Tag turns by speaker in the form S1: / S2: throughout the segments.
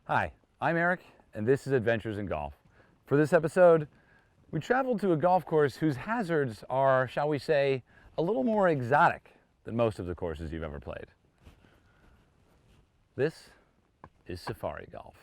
S1: Hi, I'm Eric, and this is Adventures in Golf. For this episode, we traveled to a golf course whose hazards are, shall we say, a little more exotic than most of the courses you've ever played. This is Safari Golf.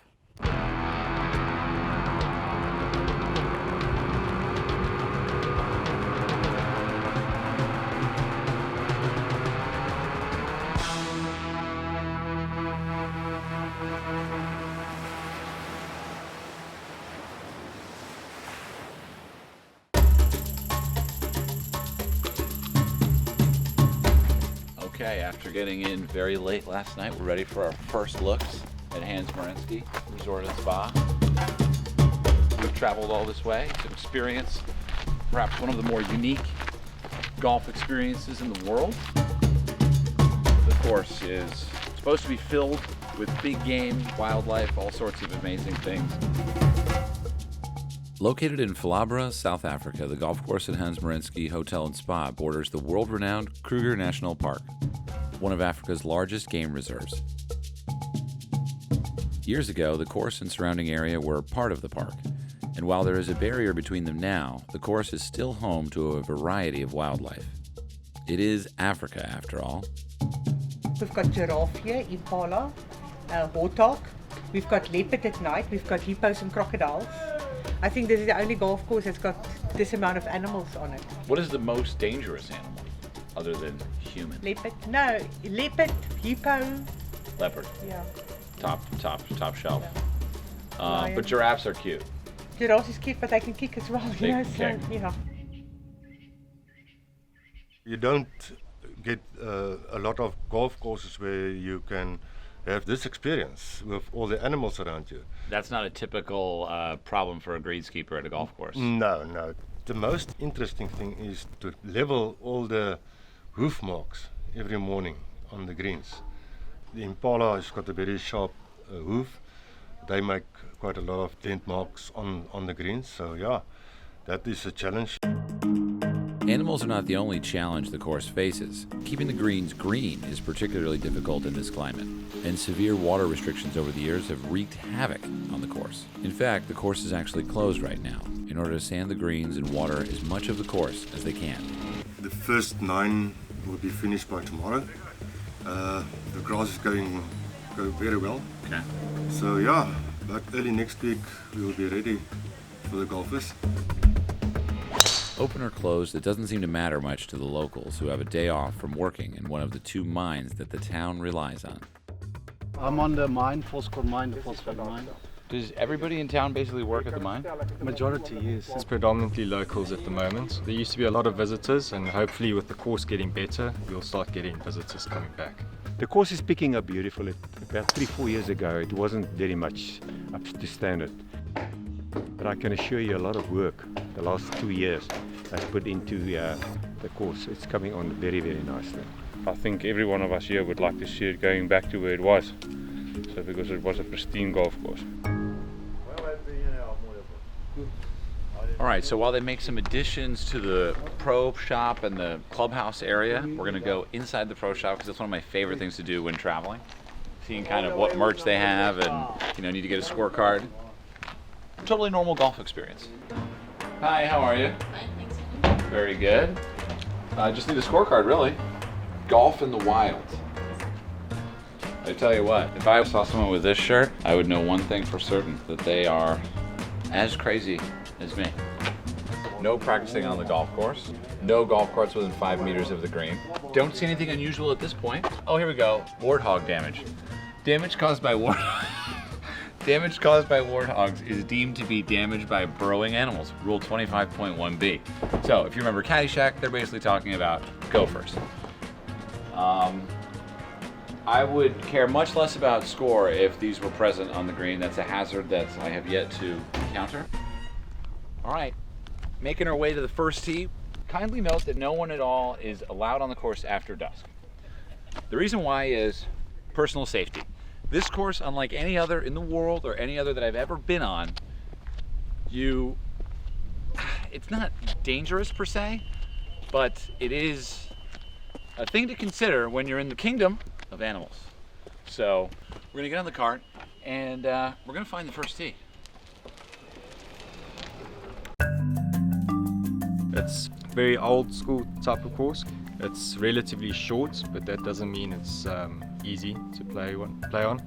S1: Okay, after getting in very late last night, we're ready for our first looks at Merensky Resort and Spa. We've traveled all this way to experience perhaps one of the more unique golf experiences in the world. The course is supposed to be filled with big game, wildlife, all sorts of amazing things. Located in Phalaborwa, South Africa, the golf course at Merensky Hotel and Spa borders the world-renowned Kruger National Park, one of Africa's largest game reserves. Years ago, the course and surrounding area were part of the park, and while there is a barrier between them now, the course is still home to a variety of wildlife. It is Africa, after all.
S2: We've got giraffe here, impala, warthog. We've got leopard at night. We've got hippos and crocodiles. I think this is the only golf course that's got this amount of animals on it.
S1: What is the most dangerous animal, other than human?
S2: Leopard? No, leopard, hippo.
S1: Leopard.
S2: Yeah.
S1: Top shelf.
S2: Lion.
S1: But giraffes are cute.
S2: Giraffes is cute, but they can kick as well.
S1: They
S2: You know,
S1: can
S2: so
S1: kick.
S2: yeah.
S3: You don't get a lot of golf courses where you can have this experience with all the animals around you.
S1: That's not a typical problem for a greenskeeper at a golf course.
S3: No. The most interesting thing is to level all the hoof marks every morning on the greens. The impala has got a very sharp hoof. They make quite a lot of dent marks on the greens, so yeah, that is a challenge.
S1: Animals are not the only challenge the course faces. Keeping the greens green is particularly difficult in this climate, and severe water restrictions over the years have wreaked havoc on the course. In fact, the course is actually closed right now in order to sand the greens and water as much of the course as they can.
S3: The first 9 will be finished by tomorrow. The grass is going very well.
S1: Okay.
S3: So yeah, but early next week we will be ready for the golfers.
S1: Open or closed, it doesn't seem to matter much to the locals who have a day off from working in one of the 2 mines that the town relies on.
S4: I'm on the mine, Phosphate mine, the phosphate mine.
S1: Does everybody in town basically work at the mine?
S4: Majority, yes.
S5: It's predominantly locals at the moment. There used to be a lot of visitors, and hopefully with the course getting better, we'll start getting visitors coming back.
S6: The course is picking up beautifully. About 3-4 years ago, it wasn't very much up to standard. But I can assure you a lot of work the last 2 years I've put into the course. It's coming on very, very nicely.
S7: I think every one of us here would like to see it going back to where it was. So because it was a pristine golf course.
S1: All right, so while they make some additions to the pro shop and the clubhouse area, we're gonna go inside the pro shop because that's one of my favorite things to do when traveling. Seeing kind of what merch they have and, need to get a scorecard. Totally normal golf experience. Hi, how are you?
S8: Fine, thanks.
S1: Very good. I just need a scorecard, really. Golf in the wild. I tell you what, if I saw someone with this shirt, I would know one thing for certain, that they are as crazy as me. No practicing on the golf course. No golf carts within 5 meters of the green. Don't see anything unusual at this point. Oh, here we go. Warthog damage. Damage caused by Damage caused by warthogs is deemed to be damage by burrowing animals, Rule 25.1b. So, if you remember Caddyshack, they're basically talking about gophers. I would care much less about score if these were present on the green. That's a hazard that I have yet to encounter. All right, making our way to the first tee. Kindly note that no one at all is allowed on the course after dusk. The reason why is personal safety. This course, unlike any other in the world or any other that I've ever been on, it's not dangerous per se, but it is a thing to consider when you're in the kingdom of animals. So we're gonna get on the cart, and we're gonna find the first tee.
S5: It's very old school type of course. It's relatively short, but that doesn't mean it's easy to play on.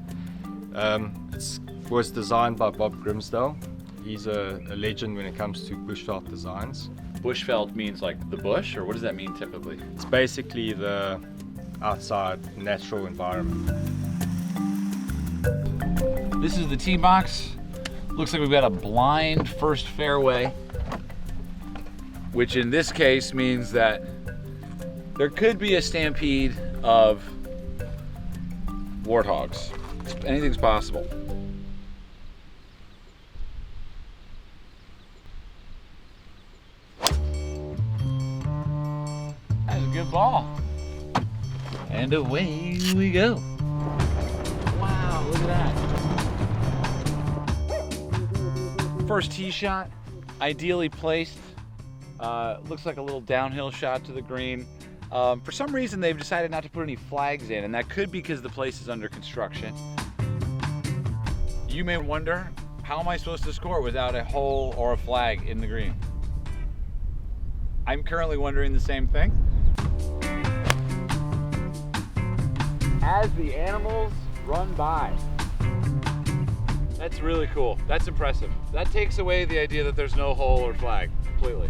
S5: It was designed by Bob Grimsdale. He's a legend when it comes to bushveld designs.
S1: Bushveld means like the bush, or what does that mean typically?
S5: It's basically the outside natural environment.
S1: This is the tee box. Looks like we've got a blind first fairway, which in this case means that there could be a stampede of warthogs. Anything's possible. That's a good ball. And away we go. Wow, look at that. First tee shot, ideally placed. Looks like a little downhill shot to the green. For some reason, they've decided not to put any flags in, and that could be because the place is under construction. You may wonder, how am I supposed to score without a hole or a flag in the green? I'm currently wondering the same thing. As the animals run by. That's really cool. That's impressive. That takes away the idea that there's no hole or flag completely.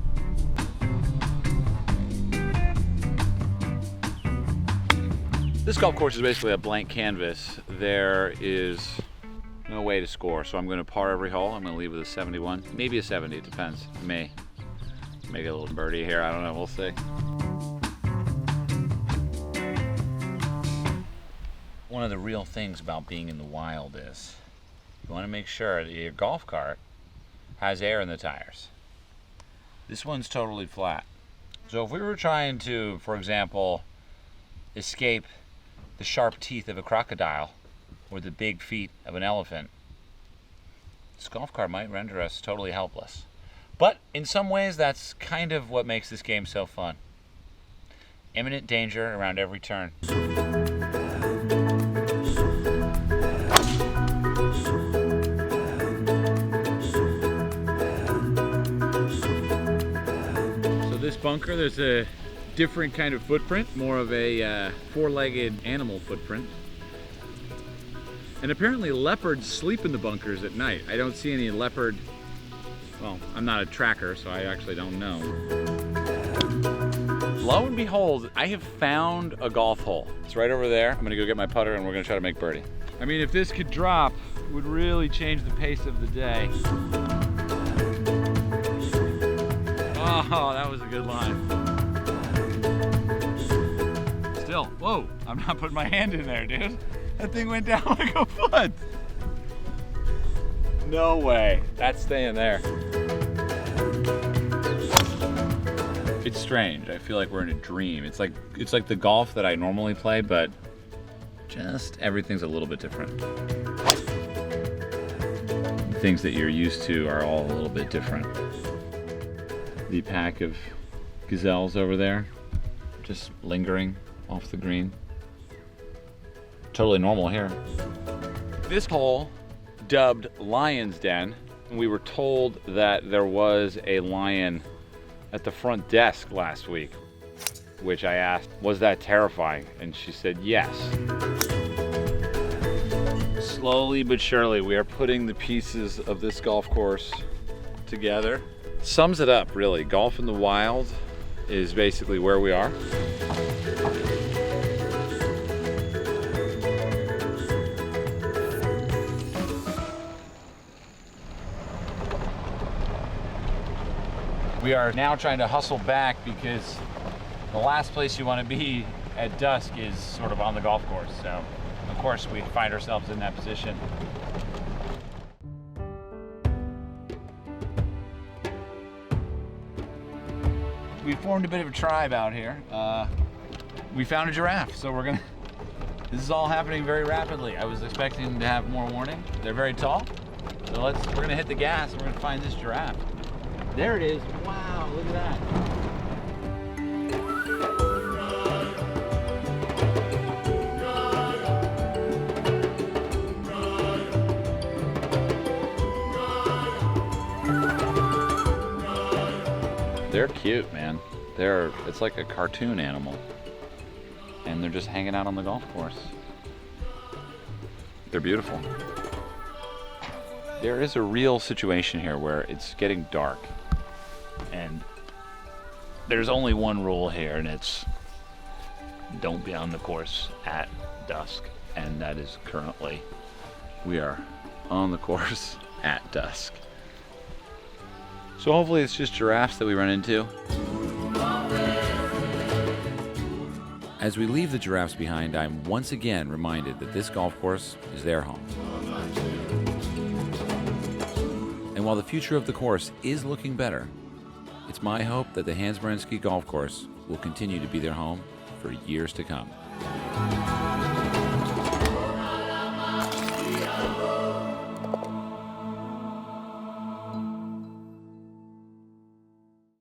S1: This golf course is basically a blank canvas. There is no way to score, so I'm going to par every hole. I'm going to leave with a 71, maybe a 70, it depends. May make a little birdie here, I don't know, we'll see. One of the real things about being in the wild is you want to make sure that your golf cart has air in the tires. This one's totally flat. So if we were trying to, for example, escape the sharp teeth of a crocodile or the big feet of an elephant, this golf cart might render us totally helpless. But in some ways, that's kind of what makes this game so fun. Imminent danger around every turn. So this bunker, there's a different kind of footprint, more of a four-legged animal footprint. And apparently leopards sleep in the bunkers at night. I don't see any leopard, well, I'm not a tracker, so I actually don't know. Lo and behold, I have found a golf hole. It's right over there. I'm gonna go get my putter and we're gonna try to make birdie. I mean, if this could drop, it would really change the pace of the day. Oh, that was a good line. Still, whoa, I'm not putting my hand in there, dude. That thing went down like a foot. No way, that's staying there. It's strange, I feel like we're in a dream. It's like the golf that I normally play, but just everything's a little bit different. The things that you're used to are all a little bit different. The pack of gazelles over there, just lingering off the green. Totally normal here. This hole, dubbed Lion's Den, we were told that there was a lion at the front desk last week, which I asked, was that terrifying? And she said yes. Slowly but surely, we are putting the pieces of this golf course together. Sums it up, really. Golf in the wild is basically where we are. We are now trying to hustle back because the last place you want to be at dusk is sort of on the golf course. So, of course, we find ourselves in that position. We formed a bit of a tribe out here. We found a giraffe, so we're gonna. This is all happening very rapidly. I was expecting to have more warning. They're very tall, so we're gonna hit the gas and we're gonna find this giraffe. There it is. Wow, look at that. They're cute, man. It's like a cartoon animal. And they're just hanging out on the golf course. They're beautiful. There is a real situation here where it's getting dark. And there's only one rule here, and it's don't be on the course at dusk. And that is currently, we are on the course at dusk. So hopefully it's just giraffes that we run into. As we leave the giraffes behind, I'm once again reminded that this golf course is their home. And while the future of the course is looking better, it's my hope that the Merensky golf course will continue to be their home for years to come.